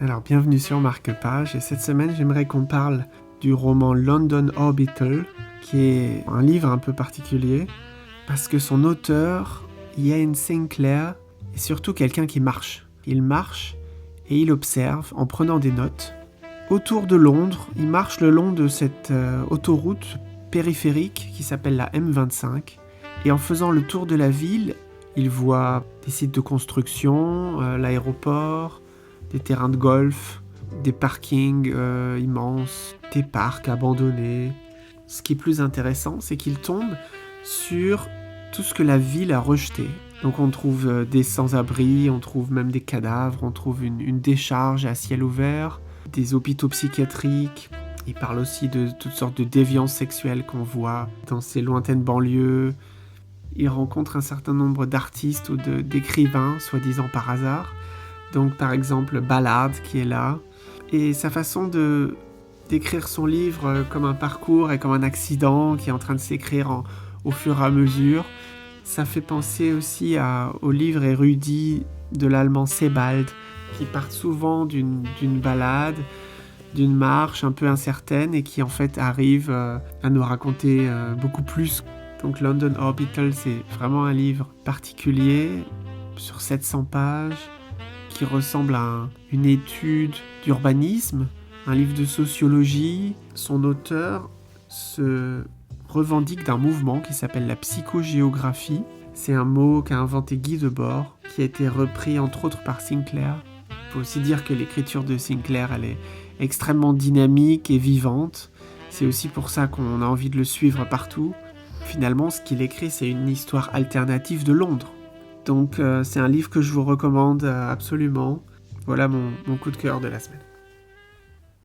Alors, bienvenue sur Marque-Page, et cette semaine, j'aimerais qu'on parle du roman London Orbital, qui est un livre un peu particulier, parce que son auteur, Iain Sinclair, est surtout quelqu'un qui marche. Il marche et il observe en prenant des notes. Autour de Londres, il marche le long de cette autoroute périphérique qui s'appelle la M25, et en faisant le tour de la ville, il voit des sites de construction, l'aéroport, des terrains de golf, des parkings immenses, des parcs abandonnés. Ce qui est plus intéressant, c'est qu'il tombe sur tout ce que la ville a rejeté. Donc on trouve des sans-abri, on trouve même des cadavres, on trouve une décharge à ciel ouvert, des hôpitaux psychiatriques. Il parle aussi de toutes sortes de déviances sexuelles qu'on voit dans ces lointaines banlieues. Il rencontre un certain nombre d'artistes ou d'écrivains, soi-disant par hasard. Donc par exemple Ballard qui est là. Et sa façon d'écrire son livre comme un parcours et comme un accident qui est en train de s'écrire au fur et à mesure, ça fait penser aussi aux livres érudits de l'allemand Sebald, qui partent souvent d'une balade, d'une marche un peu incertaine et qui en fait arrivent à nous raconter beaucoup plus. Donc London Orbital, c'est vraiment un livre particulier, sur 700 pages, qui ressemble à une étude d'urbanisme, un livre de sociologie. Son auteur se revendique d'un mouvement qui s'appelle la psychogéographie. C'est un mot qu'a inventé Guy Debord, qui a été repris entre autres par Sinclair. Il faut aussi dire que l'écriture de Sinclair, elle est extrêmement dynamique et vivante. C'est aussi pour ça qu'on a envie de le suivre partout. Finalement, ce qu'il écrit, c'est une histoire alternative de Londres. Donc c'est un livre que je vous recommande absolument. Voilà mon coup de cœur de la semaine.